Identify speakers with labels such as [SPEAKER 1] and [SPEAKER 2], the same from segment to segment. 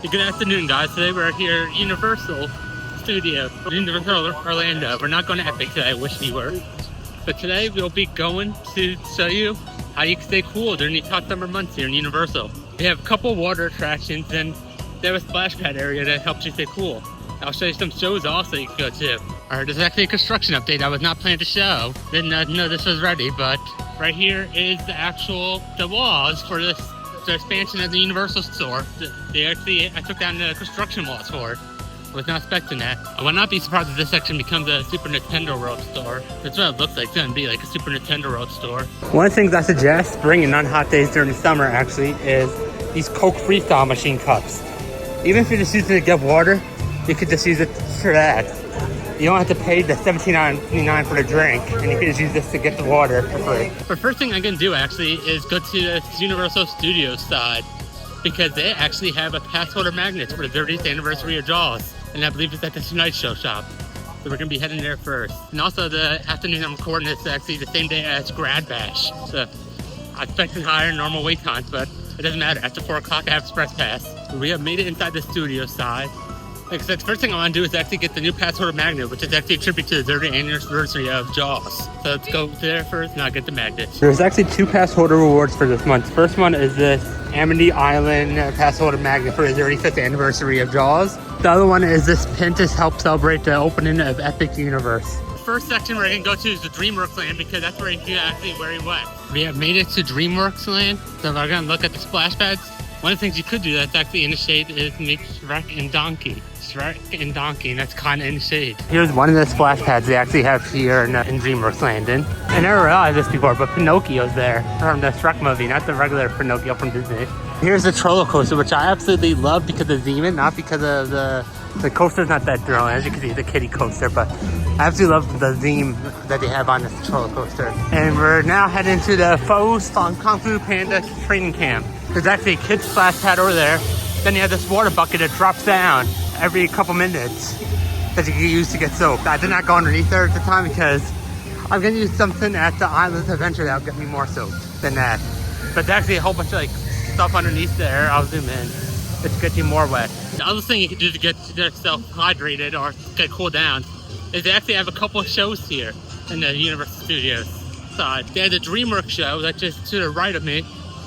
[SPEAKER 1] Good afternoon, guys. Today we're here at Universal Studios, Universal Orlando. We're not going to Epic today. I wish we were. But today we'll be going to show you how you can stay cool during these hot summer months here in Universal. We have a couple water attractions and they have a splash pad area that helps you stay cool. I'll show you some shows also you can go to. Alright, this is actually a construction update I was not planning to show. Didn't know this was ready, but right here is the walls for the expansion of the Universal store. I took down the construction walls for it. I was not expecting that. I would not be surprised if this section becomes a Super Nintendo World store. That's what it looks like. It's going to be like a Super Nintendo World store. One of the things I suggest bringing on hot days during the summer actually is these Coke Freestyle machine cups. Even if you're just using it to get water, you could just use it for that. You don't have to pay the $17.99 for the drink, and you can just use this to get the water for free. The first thing I'm going to do actually is go to the Universal Studios side, because they actually have a pass holder magnet for the 30th anniversary of Jaws, and I believe it's at the Tonight Show shop. So we're going to be heading there first. And also the afternoon I'm recording this actually the same day as Grad Bash. So I'm expecting higher normal wait times, but it doesn't matter. After 4 o'clock I have Express Pass. We have made it inside the studio side. Like I said, the first thing I want to do is actually get the new pass holder magnet, which is actually a tribute to the 30th anniversary of Jaws. So let's go there first and I'll get the magnet. There's actually 2 pass holder rewards for this month. The first one is this Amity Island pass holder magnet for the 35th anniversary of Jaws. The other one is this pin to help celebrate the opening of Epic Universe. The first section we're going to go to is the DreamWorks Land, because that's where you can actually where he went. We have made it to DreamWorks Land, so we're going to look at the splash pads. One of the things you could do that's actually in the shade is make Shrek and Donkey. Shrek and Donkey, and that's kind of in the shade. Here's one of the splash pads they actually have here in DreamWorks Landing. I never realized this before, but Pinocchio's there from the Shrek movie, not the regular Pinocchio from Disney. Here's the roller coaster, which I absolutely love because of Zeman, not because of the coaster's not that thrilling. As you can see, it's a kiddie coaster, but I absolutely love the theme that they have on this roller coaster. And we're now heading to the Faux Kung Fu Panda training camp. There's actually a kid's splash pad over there. Then you have this water bucket that drops down every couple minutes that you can use to get soaked. I did not go underneath there at the time because I'm going to use something at the Islands Adventure that'll get me more soaked than that. But there's actually a whole bunch of like stuff underneath there. I'll zoom in. It gets you more wet. The other thing you can do to get yourself hydrated or get cooled down is they actually have a couple of shows here in the Universal Studios side. They have the DreamWorks show that's just to the right of me.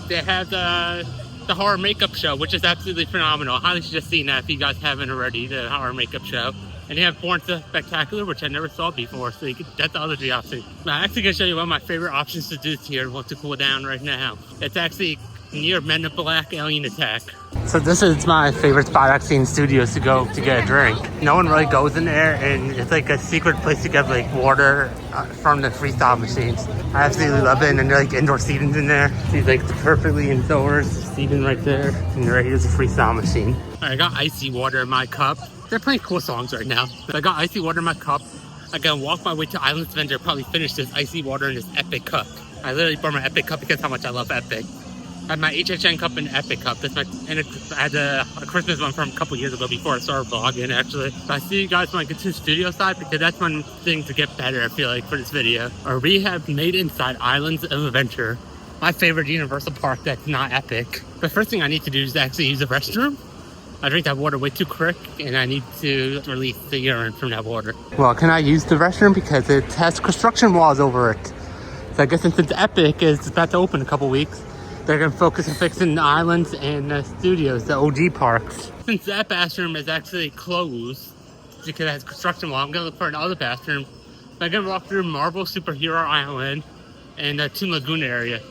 [SPEAKER 1] They have the horror makeup show, which is absolutely phenomenal. I highly suggest seeing that if you guys haven't already, the horror makeup show. And they have Born Spectacular, which I never saw before, so that's the other 3 options. I'm actually going to show you one of my favorite options to do here to cool down right now. It's actually near Men in Black Alien Attack. So this is my favorite spot actually in studios to go to get a drink. No one really goes in there, and it's like a secret place to get like water from the freestyle machines. I absolutely love it, and then like indoor seating's in there. It's like perfectly indoors seating right there, and right here's a freestyle machine. I got icy water in my cup. They're playing cool songs right now. I got icy water in my cup. I gotta walk my way to Islands Adventure, probably finish this icy water in this Epic cup. I literally bought my Epic cup because how much I love Epic. I have my HHN cup and Epic cup. That's and I had a Christmas one from a couple years ago before I started vlogging actually. So I see you guys when I get to the studio side, because that's one thing to get better I feel like for this video. Or we have made inside Islands of Adventure, my favorite Universal park that's not Epic. The first thing I need to do is actually use the restroom. I drink that water way too quick, and I need to release the urine from that water. Well, can I use the restroom because it has construction walls over it? So I guess since Epic is about to open in a couple weeks, they're going to focus on fixing the islands and the studios, the OG parks. Since that bathroom is actually closed because it has construction wall, I'm going to look for another bathroom. I'm going to walk through Marvel Superhero Island and the Toon Lagoon area.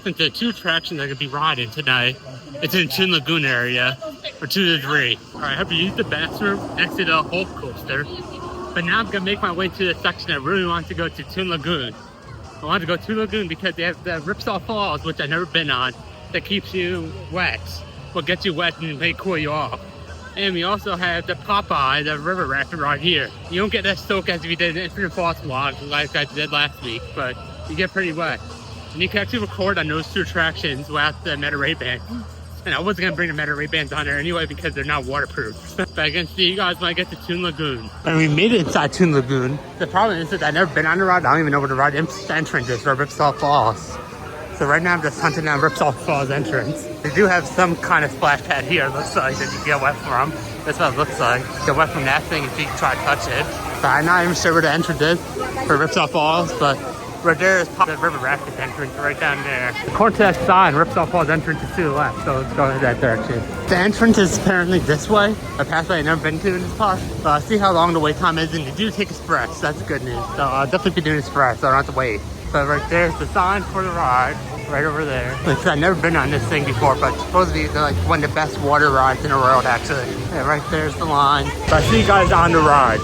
[SPEAKER 1] Since the 2 attractions I'm going to be riding tonight, it's in Toon Lagoon area, or 2 to 3. Alright, I have to use the bathroom next to the Hulk coaster. But now I'm going to make my way to the section I really want to go to, Toon Lagoon. I wanted to go to Lagoon because they have the Ripsaw Falls, which I've never been on, that keeps you wet. Well, gets you wet and may cool you off. And we also have the Popeye, the river raft right here. You don't get that soak as if you did an Infinite Falls vlog like I did last week, but you get pretty wet. And you can actually record on those 2 attractions without the Meta Ray-Ban. And I wasn't going to bring the Meta Ray-Bans on there anyway because they're not waterproof. But I can see you guys when I get to Toon Lagoon. And we made it inside Toon Lagoon. The problem is that I've never been on the ride. I don't even know where the ride entrance is for Ripsaw Falls. So So right now I'm just hunting down Ripsaw Falls entrance. They do have some kind of splash pad here, it looks like, that you can get wet from. That's what it looks like. Get wet from that thing if you can try to touch it. So I'm not even sure where the entrance is for Ripsaw Falls, but right there is the River Rapids entrance right down there. According to that sign, Ripsaw Falls entrance is to the left, so let's go in that direction. The entrance is apparently this way, a pathway I've never been to in this park. See how long the wait time is, and they do take express. That's good news. So I'll definitely be doing express, so I don't have to wait. So right there's the sign for the ride, right over there. Like I said, I've never been on this thing before, but supposedly they're like one of the best water rides in the world, actually. Yeah, right there's the line. So I see you guys on the ride.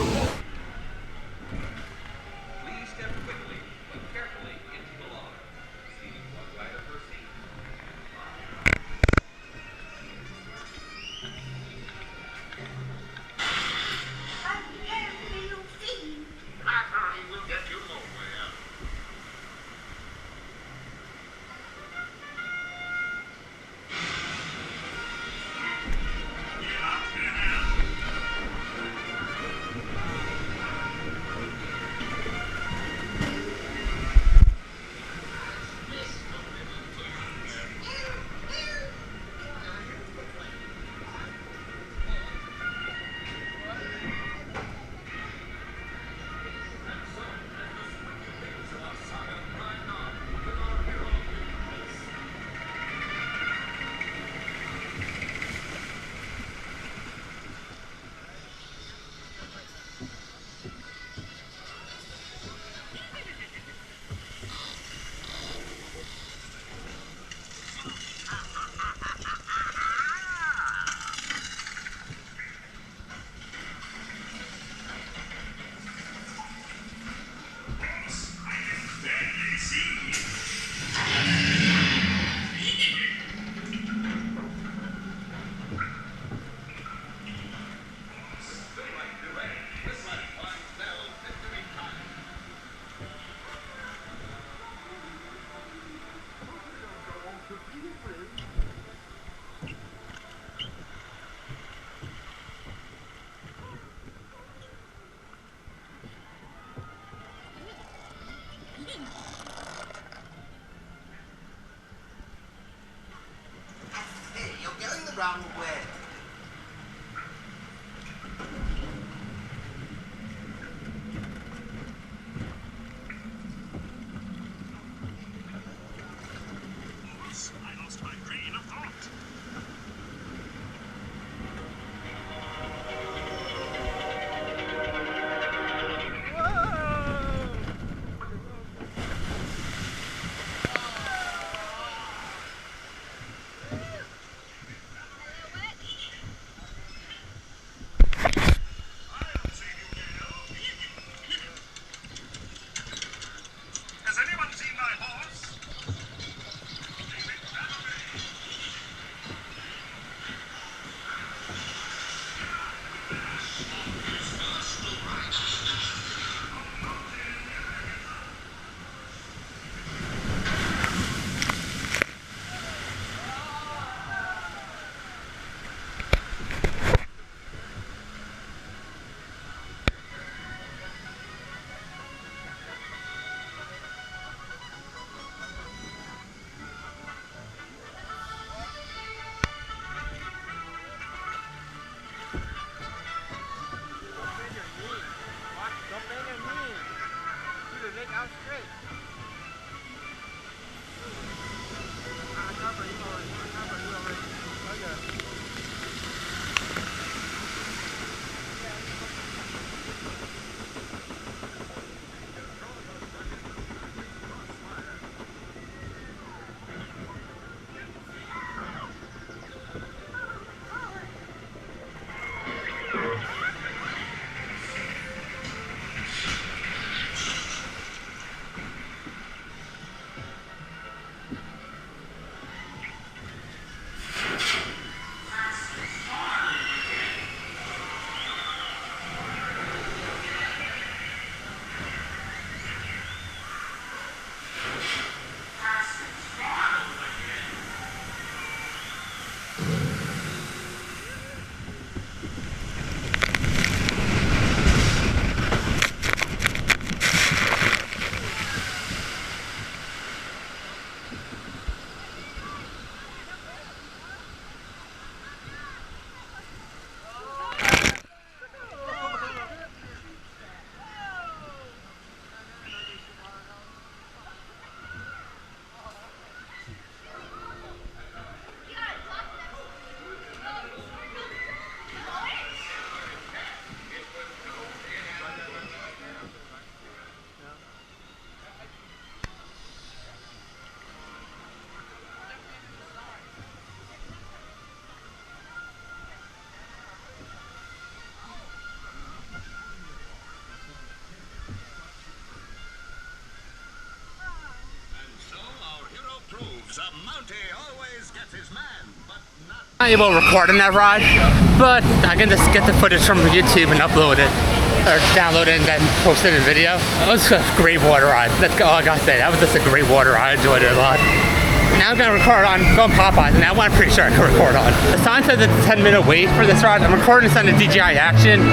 [SPEAKER 2] Wrong way.
[SPEAKER 3] I lost my train of thought. Has anyone seen my horse? The Mountie always gets his man, but not.
[SPEAKER 1] Not able to record on that ride, but I can just get the footage from YouTube and upload it, or download it and then post it in video. It was a great water ride. That's all I gotta say. That was just a great water ride. I enjoyed it a lot. Now I'm gonna record on Film Popeyes, and that one I'm pretty sure I can record on. The sign says it's a 10-minute wait for this ride. I'm recording this on the DJI Action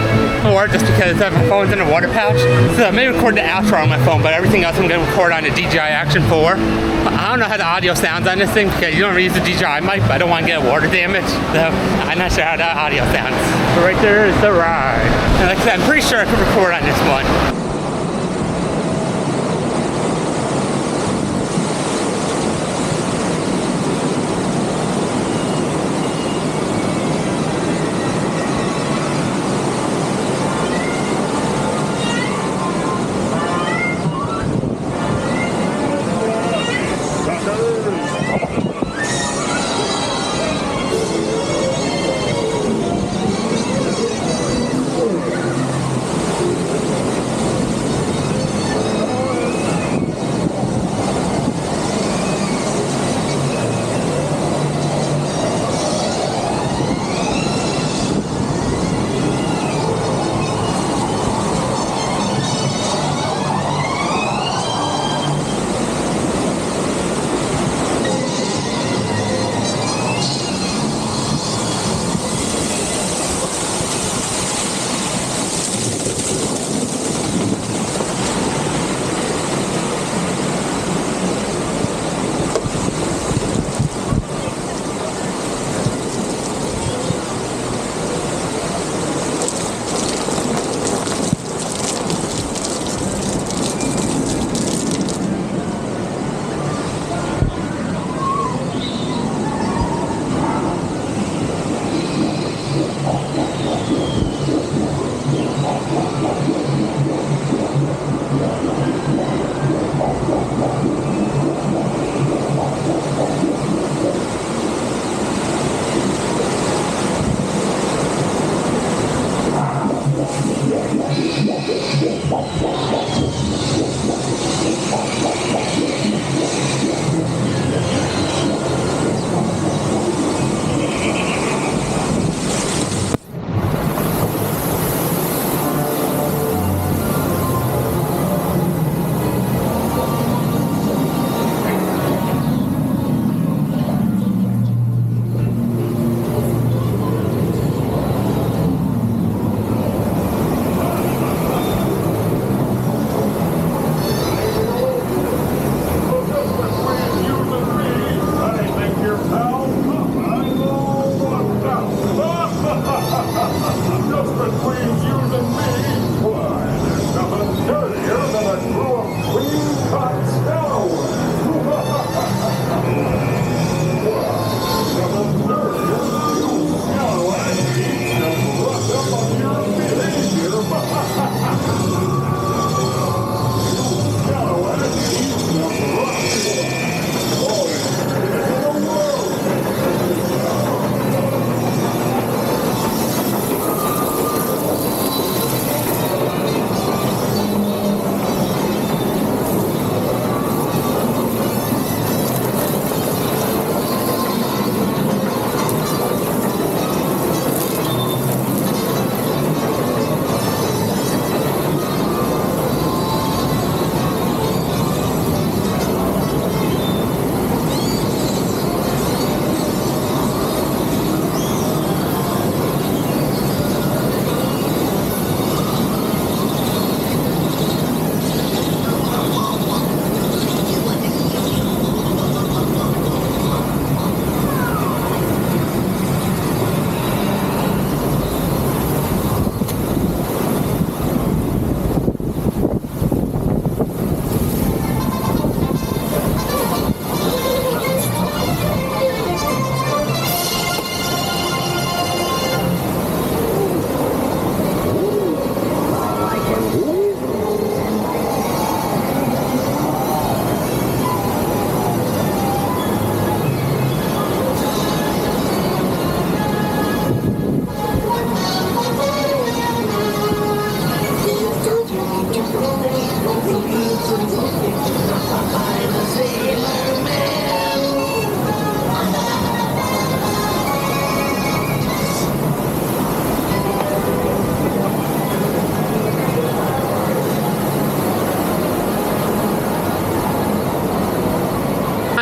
[SPEAKER 1] 4 just because my phone's in a water pouch. So I may record the outro on my phone, but everything else I'm gonna record on the DJI Action 4. I don't know how the audio sounds on this thing because you don't use the DJI mic, but I don't want to get water damage. So I'm not sure how the audio sounds. But right there is the ride. And like I said, I'm pretty sure I could record on this one.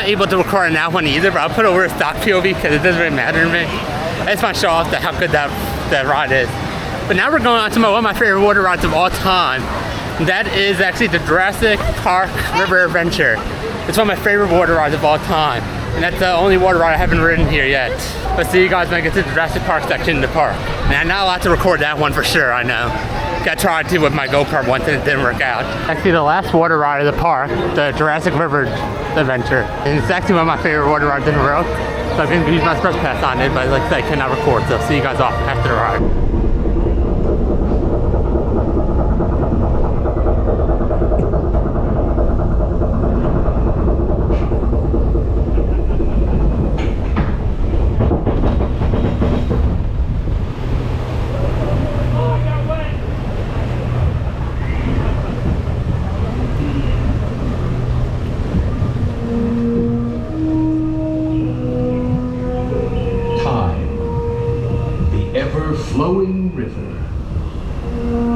[SPEAKER 1] not able to record on that one either, but I'll put over a stock POV because it doesn't really matter to me. I just want to show off how good that ride is. But now we're going on to one of my favorite water rides of all time. And that is actually the Jurassic Park River Adventure. It's one of my favorite water rides of all time. And that's the only water ride I haven't ridden here yet. But see you guys when I get to the Jurassic Park section in the park. And I'm not allowed to record that one for sure, I know. I tried to with my GoPro once and it didn't work out. Actually, the last water ride of the park, the Jurassic River Adventure. And it's actually one of my favorite water rides in the world. So I'm going to use my express pass on it, but like I said, I cannot record. So see you guys off after the ride.
[SPEAKER 4] Flowing river.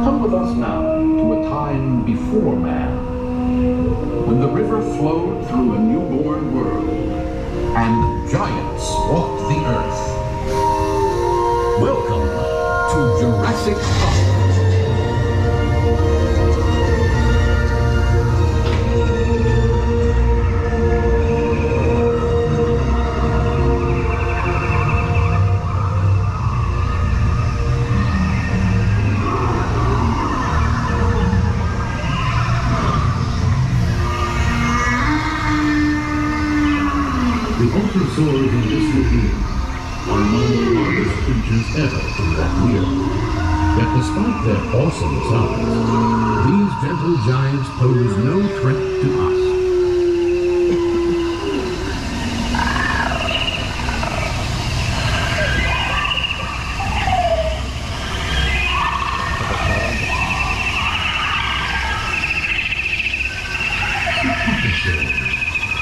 [SPEAKER 4] Come with us now to a time before man, when the river flowed through a newborn world and giants walked the earth. Welcome to Jurassic Park. The Ultrasaurs in this lagoon are among the largest creatures ever to walk the earth. Yet despite their awesome size, these gentle giants pose no threat to us.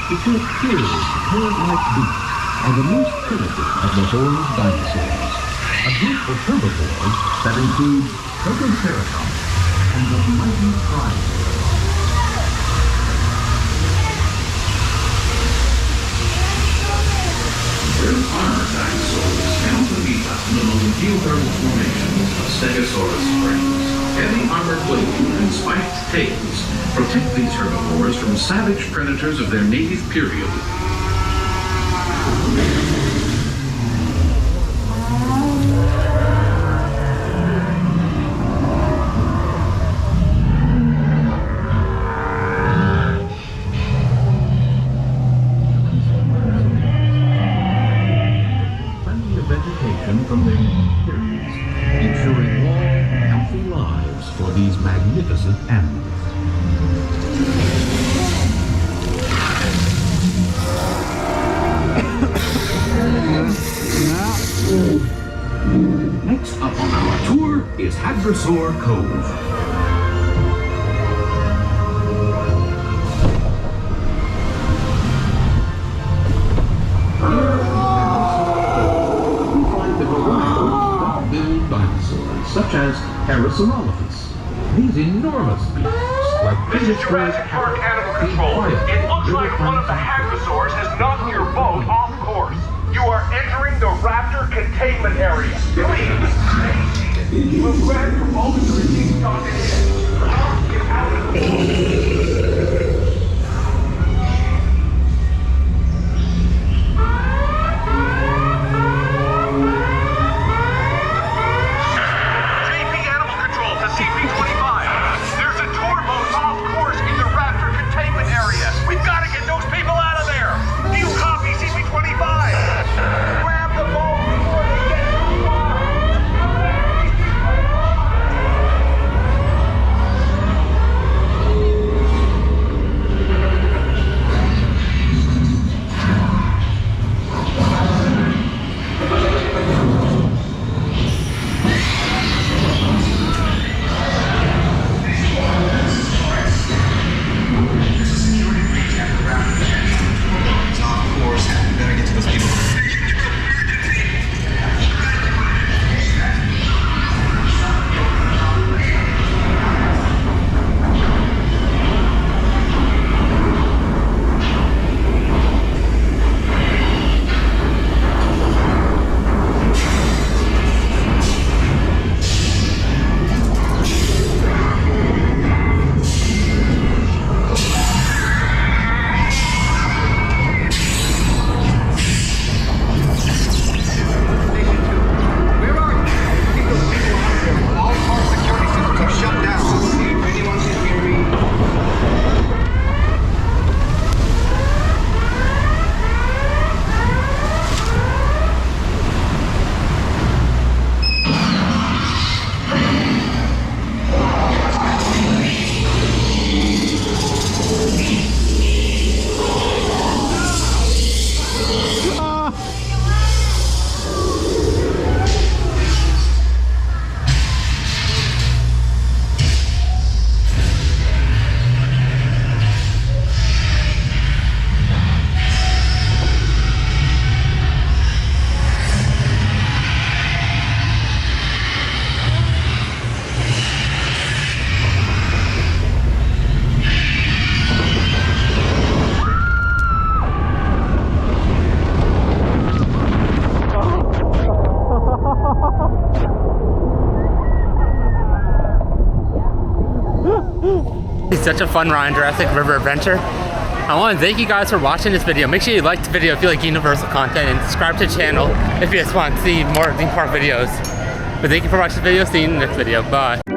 [SPEAKER 4] Because clearly, parrot-like beasts are the most primitive of the horde of dinosaurs. A group of herbivores that includes Protoceratops and the mighty Triceratops. Earth armored dinosaurs found beneath us among the geothermal formations of Stegosaurus springs. Heavy armored plating and spiked tails protect these herbivores from savage predators of their native period. Plenty of vegetation from their native periods, ensuring long, healthy lives for these magnificent animals. Next up on our tour is Hadrosaur Cove. We find the variety of duck-billed dinosaurs, such as Parasaurolophus. These enormous beasts, like
[SPEAKER 3] This is Jurassic Park Animal Control. It looks like one of the Hadrosaurs has knocked your boat off course. You are entering the raptor containment area. Please, we'll grab your boat and release Dr. Get out of the
[SPEAKER 1] such a fun ride in Jurassic River Adventure. I want to thank you guys for watching this video. Make sure you like the video if you like Universal content, and subscribe to the channel if you just want to see more theme park videos. But thank you for watching the video. See you in the next video. Bye.